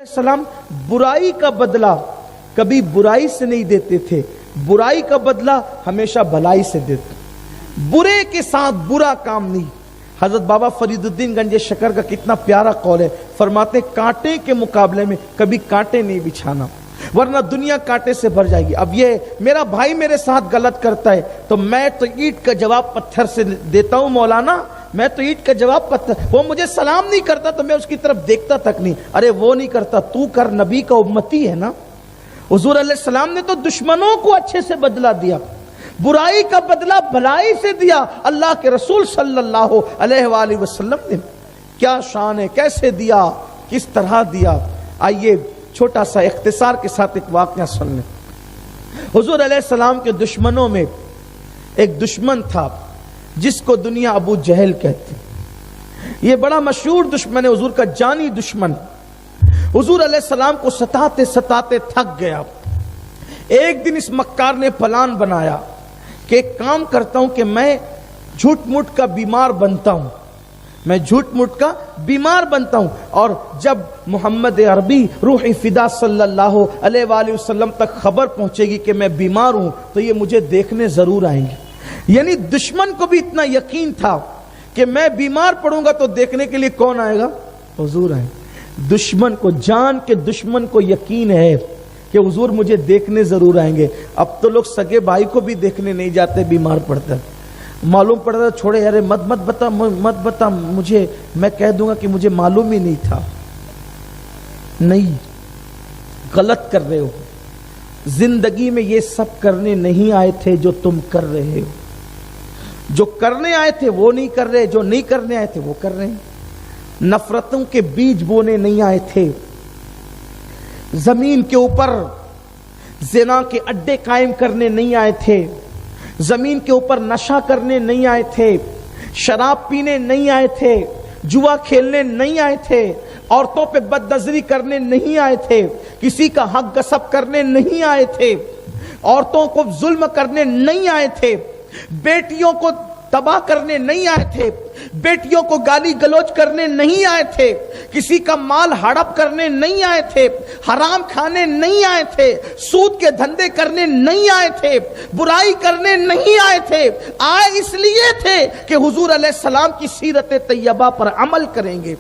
السلام برائی کا بدلہ کبھی برائی سے نہیں دیتے تھے، برائی کا بدلہ ہمیشہ بھلائی سے دیتے، برے کے ساتھ برا کام نہیں۔ حضرت بابا فرید الدین گنج شکر کا کتنا پیارا قول ہے، فرماتے کانٹے کے مقابلے میں کبھی کانٹے نہیں بچھانا، ورنہ دنیا کانٹے سے بھر جائے گی۔ اب یہ میرا بھائی میرے ساتھ غلط کرتا ہے تو میں تو اینٹ کا جواب پتھر سے دیتا ہوں، مولانا میں تو اینٹ کا جواب پتھر، وہ مجھے سلام نہیں کرتا تو میں اس کی طرف دیکھتا تک نہیں، ارے وہ نہیں کرتا تو کر، نبی کا امتی ہے نا۔ حضور علیہ السلام نے تو دشمنوں کو اچھے سے بدلہ دیا، برائی کا بدلہ بھلائی سے دیا۔ اللہ کے رسول صلی اللہ علیہ وآلہ وسلم نے کیا شان ہے، کیسے دیا، کس طرح دیا۔ آئیے چھوٹا سا اختصار کے ساتھ ایک واقعہ سن لیں۔ حضور علیہ السلام کے دشمنوں میں ایک دشمن تھا جس کو دنیا ابو جہل کہتی، یہ بڑا مشہور دشمن ہے، حضور کا جانی دشمن۔ حضور علیہ السلام کو ستاتے ستاتے تھک گیا۔ ایک دن اس مکار نے پلان بنایا کہ ایک کام کرتا ہوں کہ میں جھوٹ موٹ کا بیمار بنتا ہوں، میں جھوٹ موٹ کا بیمار بنتا ہوں، اور جب محمد عربی روح فدا صلی اللہ علیہ وآلہ وسلم تک خبر پہنچے گی کہ میں بیمار ہوں تو یہ مجھے دیکھنے ضرور آئیں گے۔ یعنی دشمن کو بھی اتنا یقین تھا کہ میں بیمار پڑوں گا تو دیکھنے کے لیے کون آئے گا؟ حضور آئیں گے۔ دشمن کو، جان کے دشمن کو یقین ہے کہ حضور مجھے دیکھنے ضرور آئیں گے۔ اب تو لوگ سگے بھائی کو بھی دیکھنے نہیں جاتے، بیمار پڑتا ہے، معلوم پڑتا چھوڑے یار مت بتا مجھے، میں کہہ دوں گا کہ مجھے معلوم ہی نہیں تھا۔ نہیں، غلط کر رہے ہو، زندگی میں یہ سب کرنے نہیں آئے تھے جو تم کر رہے ہو۔ جو کرنے آئے تھے وہ نہیں کر رہے، جو نہیں کرنے آئے تھے وہ کر رہے ہیں۔ نفرتوں کے بیج بونے نہیں آئے تھے، زمین کے اوپر زنا کے اڈے قائم کرنے نہیں آئے تھے، زمین کے اوپر نشہ کرنے نہیں آئے تھے، شراب پینے نہیں آئے تھے، جوا کھیلنے نہیں آئے تھے، عورتوں پہ بد نظری کرنے نہیں آئے تھے، کسی کا حق غصب کرنے نہیں آئے تھے، عورتوں کو ظلم کرنے نہیں آئے تھے، بیٹیوں کو تباہ کرنے نہیں آئے تھے، بیٹیوں کو گالی گلوچ کرنے نہیں آئے تھے، کسی کا مال ہڑپ کرنے نہیں آئے تھے، حرام کھانے نہیں آئے تھے، سود کے دھندے کرنے نہیں آئے تھے، برائی کرنے نہیں آئے تھے۔ آئے اس لیے تھے کہ حضور علیہ السلام کی سیرت طیبہ پر عمل کریں گے،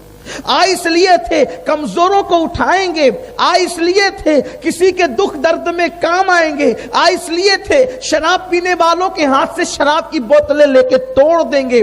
آئے اس لیے تھے کمزوروں کو اٹھائیں گے، آئے اس لیے تھے کسی کے دکھ درد میں کام آئیں گے، آئے اس لیے تھے شراب پینے والوں کے ہاتھ سے شراب کی بوتلیں لے کے توڑ دیں گے،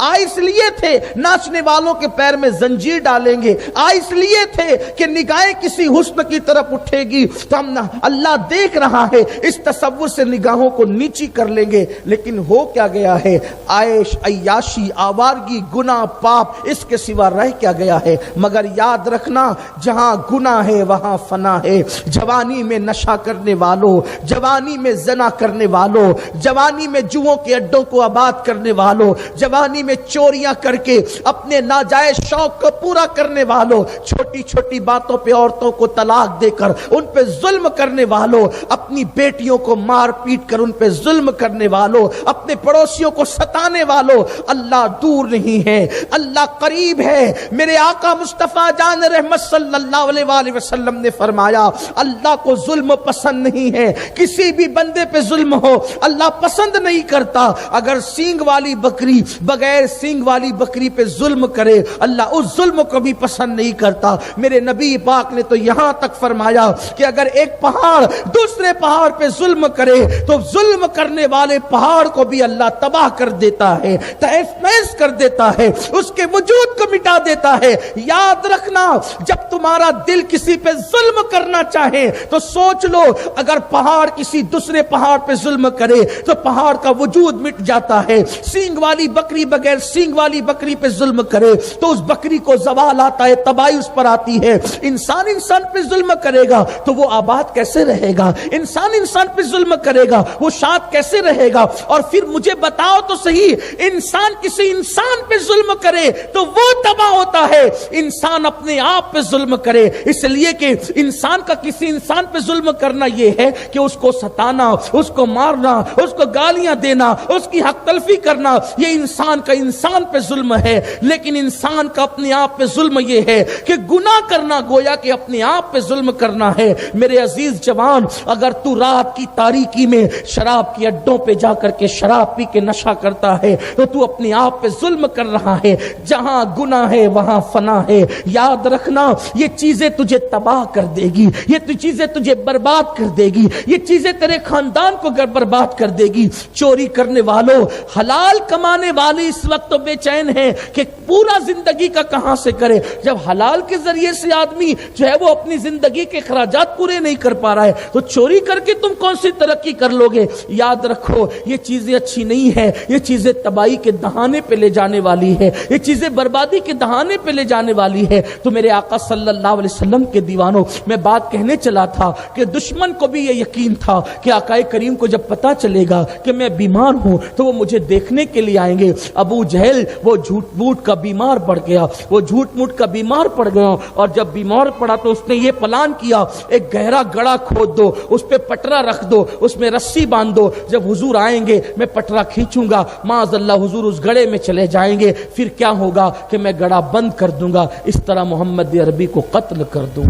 آئے اس لیے تھے ناچنے والوں کے پیر میں زنجیر ڈالیں گے، آئے اس لیے تھے کہ نگاہیں کسی حسن کی طرف اٹھے گی تو ہم اللہ دیکھ رہا ہے اس تصور سے نگاہوں کو نیچی کر لیں گے۔ لیکن ہو کیا گیا ہے؟ عیش، عیاشی، آوارگی، گناہ، پاپ، اس کے سوا رہ کیا گیا ہے؟ مگر یاد رکھنا جہاں گناہ ہے وہاں فنا ہے۔ جوانی میں نشہ کرنے والوں، جوانی میں زنا کرنے والوں، جوانی میں جوؤں کے اڈوں کو آباد کرنے والوں، جوانی میں چوریاں کر کے اپنے ناجائز شوق کو پورا کرنے والوں، چھوٹی چھوٹی باتوں پہ عورتوں کو طلاق دے کر ان پہ ظلم کرنے والوں، اپنی بیٹیوں کو مار پیٹ کر ان پہ ظلم کرنے والوں، اپنے پڑوسیوں کو ستانے والوں، اللہ دور نہیں ہے، اللہ قریب ہے۔ میرے آقا مصطفیٰ جان رحمت صلی اللہ علیہ وآلہ وسلم نے فرمایا اللہ کو ظلم پسند نہیں ہے، کسی بھی بندے پہ ظلم ہو اللہ پسند نہیں کرتا۔ اگر سینگ والی بکری بغیر سینگ والی بکری پہ ظلم کرے اللہ اس ظلم کو بھی پسند نہیں کرتا۔ میرے نبی پاک نے تو یہاں تک فرمایا کہ اگر ایک پہاڑ دوسرے پہاڑ پہ ظلم کرے تو ظلم کرنے والے پہاڑ کو بھی اللہ تباہ کر دیتا ہے، تہس نہس کر دیتا ہے، اس کے وجود کو مٹا دیتا ہے۔ یاد رکھنا جب تمہارا دل کسی پہ ظلم کرنا چاہے تو سوچ لو اگر پہاڑ کسی دوسرے پہاڑ پہ ظلم کرے تو پہاڑ کا وجود مٹ جاتا ہے۔ سینگ والی بکری بغیر سینگ والی بکری پہ ظلم کرے تو اس بکری کو زوال آتا ہے، تباہی اس پر آتی ہے۔ انسان پہ ظلم کرے گا تو وہ آباد کیسے رہے گا؟ انسان پہ ظلم کرے گا وہ شاد کیسے رہے گا؟ اور پھر مجھے بتاؤ تو صحیح، انسان کسی انسان پہ ظلم کرے تو وہ تباہ ہوتا ہے ہے انسان اپنے آپ پہ ظلم کرے، اس لیے کہ انسان کا کسی انسان پہ ظلم کرنا یہ ہے کہ اس کو ستانا، اس کو مارنا، اس کو گالیاں دینا، اس کی حق تلفی کرنا، یہ انسان کا انسان پہ ظلم ہے۔ لیکن انسان کا اپنے آپ پہ ظلم یہ ہے کہ گناہ کرنا گویا کہ اپنے آپ پہ ظلم کرنا ہے۔ میرے عزیز جوان، اگر تو رات کی تاریکی میں شراب کے اڈوں پہ جا کر کے شراب پی کے نشہ کرتا ہے تو تو اپنے آپ پہ ظلم کر رہا ہے۔ جہاں گناہ ہے وہاں فنا ہے، یاد رکھنا یہ چیزیں تجھے تباہ کر دے گی، یہ چیزیں تجھے برباد کر دے گی، یہ چیزیں تیرے خاندان کو برباد کر دے گی۔ چوری کرنے والوں، حلال کمانے والے اس وقت تو بے چین ہیں کہ پورا زندگی کا کہاں سے کرے۔ جب حلال کے ذریعے سے آدمی جو ہے وہ اپنی زندگی کے اخراجات پورے نہیں کر پا رہا ہے تو چوری کر کے تم کون سی ترقی کر لو گے؟ یاد رکھو یہ چیزیں اچھی نہیں ہیں، یہ چیزیں تباہی کے دہانے پہ لے جانے والی ہے، یہ چیزیں بربادی کے دہانے پہ لے جانے والی ہے۔ تو میرے آقا صلی اللہ علیہ وسلم کے دیوانوں، میں بات کہنے چلا تھا کہ دشمن کو بھی یہ یقین تھا کہ آقا کریم کو جب پتا چلے گا کہ میں بیمار ہوں تو وہ مجھے دیکھنے کے لیے آئیں گے۔ ابو جہل وہ جھوٹ موٹ کا بیمار پڑ گیا، وہ جھوٹ موٹ کا بیمار پڑ گیا، اور جب بیمار پڑا تو اس نے یہ پلان کیا، ایک گہرا گڑھا کھود دو، اس پہ پٹرا رکھ دو، اس میں رسی باندھ دو، جب حضور آئیں گے میں پٹرا کھینچوں گا، معاذ اللہ حضور اس گڑھے میں چلے جائیں گے، پھر کیا ہوگا کہ میں گڑھا بند کر دوں گا، اس طرح محمد عربی کو قتل کر دوں۔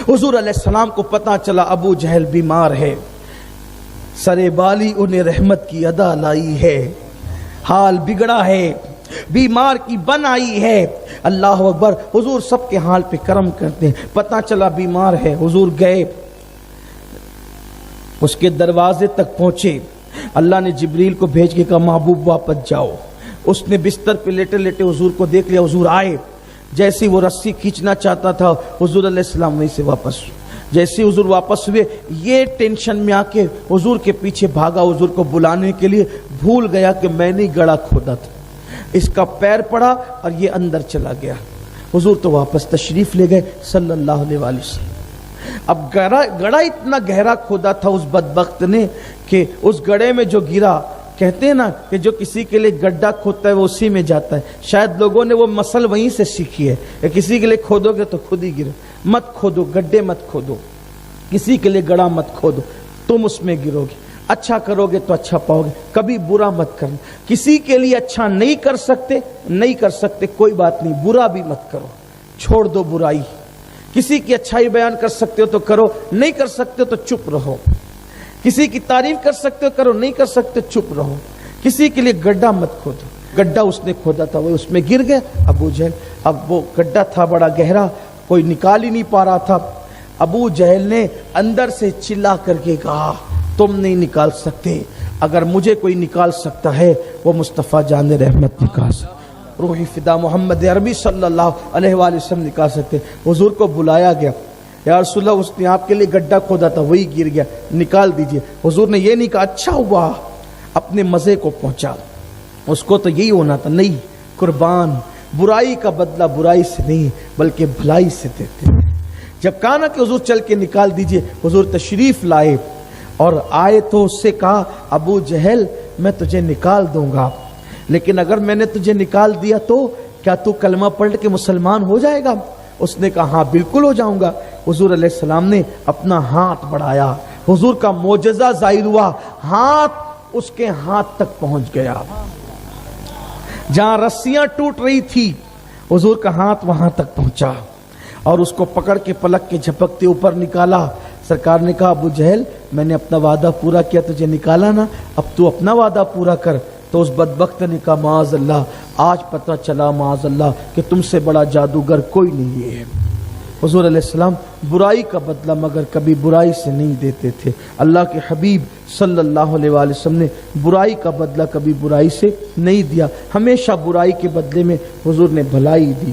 حضور علیہ السلام کو پتا چلا ابو جہل بیمار ہے، سرے بالی انہیں رحمت کی ادا لائی ہے، حال بگڑا ہے، بیمار کی بن آئی ہے۔ اللہ اکبر، حضور سب کے حال پہ کرم کرتے ہیں۔ پتا چلا بیمار ہے، حضور گئے، اس کے دروازے تک پہنچے، اللہ نے جبریل کو بھیج کے کہا محبوب واپس جاؤ۔ اس نے بستر پہ لیٹے لیٹے حضور کو دیکھ لیا، حضور آئے، جیسے وہ رسی کھینچنا چاہتا تھا حضور علیہ السلام وہیں سے واپس، جیسے حضور واپس ہوئے یہ ٹینشن میں آ کے حضور کے پیچھے بھاگا، حضور کو بلانے کے لیے، بھول گیا کہ میں نے گڑھا کھودا تھا، اس کا پیر پڑا اور یہ اندر چلا گیا۔ حضور تو واپس تشریف لے گئے صلی اللہ علیہ وآلہ وسلم۔ اب گڑھا اتنا گہرا کھودا تھا اس بدبخت نے کہ اس گڑھے میں جو گرا، کہتے ہیں نا کہ جو کسی کے لیے گڈھا کھودتا ہے وہ اسی میں جاتا ہے، شاید لوگوں نے وہ مسل وہیں سے سیکھی ہے کہ کسی کے لیے کھودو گے تو خود ہی گرے۔ مت کھودو گڈھے، مت کھودو، کسی کے لیے گڑھا مت کھودو، تم اس میں گرو گے۔ اچھا کرو گے تو اچھا پاؤ گے، کبھی برا مت کرنا۔ کسی کے لیے اچھا نہیں کر سکتے کوئی بات نہیں، برا بھی مت کرو، چھوڑ دو برائی۔ کسی کی اچھائی بیان کر سکتے ہو تو کرو، نہیں کر سکتے تو چپ رہو۔ کسی کی تعریف کر سکتے ہو کرو، نہیں کر سکتے چپ رہو۔ کسی کے لیے گڈھا مت کھودو۔ گڈھا اس نے کھودا تھا، وہ اس میں گر گیا ابو جہل۔ اب وہ گڈھا تھا بڑا گہرا، کوئی نکال ہی نہیں پا رہا تھا۔ ابو جہل نے اندر سے چلا کر کے کہا تم نہیں نکال سکتے، اگر مجھے کوئی نکال سکتا ہے وہ مصطفیٰ جان رحمت نکال سکتا، روحی فدا محمد عربی صلی اللہ علیہ وآلہ وسلم نکال سکتے۔ حضور کو بلایا گیا، یا رسول اللہ اس نے آپ کے لیے گڈھا کھودا تھا وہی گر گیا، نکال دیجئے۔ حضور نے یہ نہیں کہا اچھا ہوا، اپنے مزے کو پہنچا، اس کو تو یہی ہونا تھا، نہیں قربان، برائی کا بدلہ برائی سے نہیں بلکہ بھلائی سے دیتے۔ جب کہا نا کہ حضور چل کے نکال دیجئے، حضور تشریف لائے اور آئے تو اس سے کہا ابو جہل میں تجھے نکال دوں گا، لیکن اگر میں نے تجھے نکال دیا تو کیا تو کلمہ پڑھ کے مسلمان ہو جائے گا؟ اس نے کہا ہاں بالکل ہو جاؤں گا۔ حضور علیہ السلام نے اپنا ہاتھ بڑھایا، حضور کا معجزہ ظاہر ہوا، ہاتھ اس کے ہاتھ تک پہنچ گیا، جہاں رسیاں ٹوٹ رہی تھی حضور کا ہاتھ وہاں تک پہنچا، اور اس کو پکڑ کے پلک کے جھپکتے اوپر نکالا۔ سرکار نے کہا ابو جہل میں نے اپنا وعدہ پورا کیا، تجھے نکالا نا، اب تو اپنا وعدہ پورا کر۔ تو اس بدبخت نے کہا معاذ اللہ، آج پتہ چلا معاذ اللہ کہ تم سے بڑا جادوگر کوئی نہیں ہے۔ حضور علیہ السلام برائی کا بدلہ مگر کبھی برائی سے نہیں دیتے تھے۔ اللہ کے حبیب صلی اللہ علیہ وآلہ وسلم نے برائی کا بدلہ کبھی برائی سے نہیں دیا، ہمیشہ برائی کے بدلے میں حضور نے بھلائی دی۔